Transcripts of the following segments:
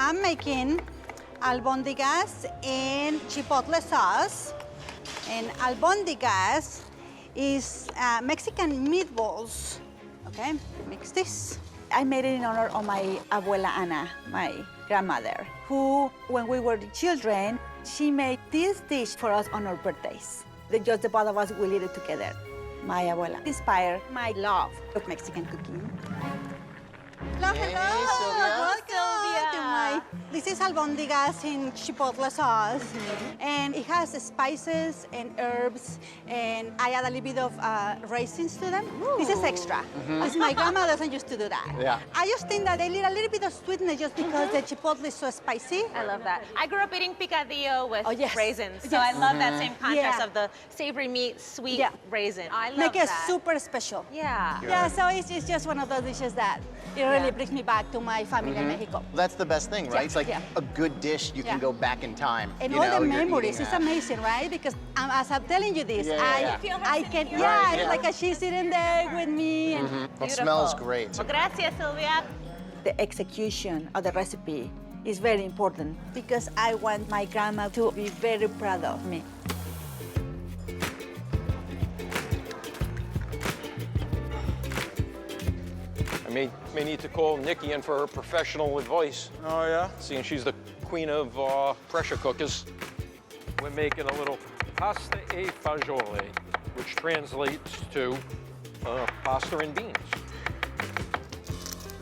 I'm making albondigas in chipotle sauce. And albondigas is Mexican meatballs. Okay, mix this. I made it in honor of my abuela Ana, my grandmother, who, when we were children, she made this dish for us on our birthdays. Just the both of us will eat it together. My abuela inspired my love of Mexican cooking. Hello, hello. Welcome to my. This is albondigas in chipotle sauce, and it has spices and herbs, and I add a little bit of raisins to them. Ooh. This is extra. Because my grandma doesn't used to do that. Yeah. I just think that they need a little bit of sweetness just because the chipotle is so spicy. I love that. I grew up eating picadillo with raisins, so Yes. I love that same contrast Yeah. of the savory meat, sweet raisin. I love Make it that. super special. Yeah. Yeah, so it's just one of those dishes that it really brings me back to my family in Mexico. That's the best thing, right? Yeah, It's like yeah. a good dish, you can go back in time. And you all know, the you're memories, eating it's that. amazing, right? Because as I'm telling you this, Yeah, yeah, yeah. Feel her I sitting can, here. yeah, Right, it's like she's sitting there with me. And It smells great. Well, gracias, Sylvia. the execution of the recipe is very important because I want my grandma to be very proud of me. I may need to call Nikki in for her professional advice. Oh, yeah? Seeing she's the queen of pressure cookers. We're making a little pasta e fagioli, which translates to pasta and beans.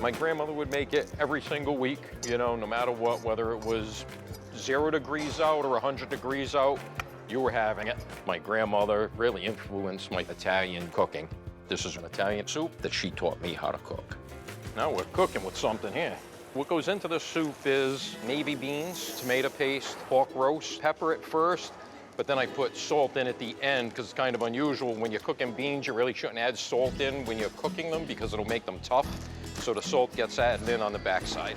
My grandmother would make it every single week, you know, no matter what, whether it was 0 degrees out or 100 degrees out, you were having it. My grandmother really influenced my Italian cooking. This is an Italian soup that she taught me how to cook. Now we're cooking with something here. What goes into the soup is navy beans, tomato paste, pork roast, pepper it first, but then I put salt in at the end because it's kind of unusual. When you're cooking beans, you really shouldn't add salt in when you're cooking them because it'll make them tough. So the salt gets added in on the backside.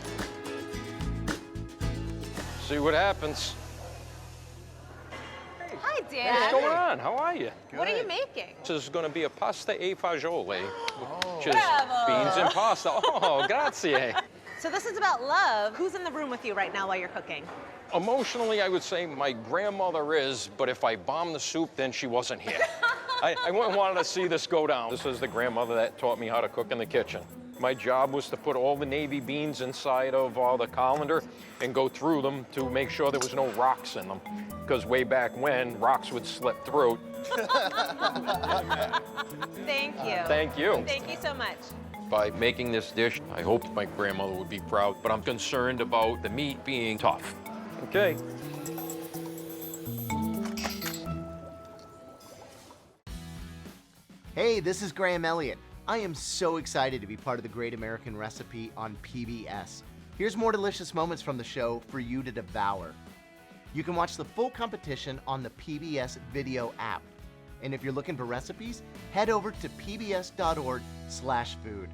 See what happens. Hi, What's Dan. going on? How are you? What are you making? This is going to be a pasta e fagioli, which is Bravo. beans and pasta. Oh, grazie. So this is about love. Who's in the room with you right now while you're cooking? Emotionally, I would say my grandmother is, but if I bomb the soup, then she wasn't here. I wouldn't want to see this go down. This is the grandmother that taught me how to cook in the kitchen. My job was to put all the navy beans inside of the colander and go through them to make sure there was no rocks in them. Because way back when, rocks would slip through. Thank you. Thank you. Thank you so much. By making this dish, I hoped my grandmother would be proud, but I'm concerned about the meat being tough. Okay. Hey, this is Graham Elliott. I am so excited to be part of the Great American Recipe on PBS. Here's more delicious moments from the show for you to devour. You can watch the full competition on the PBS video app. And if you're looking for recipes, head over to pbs.org/food.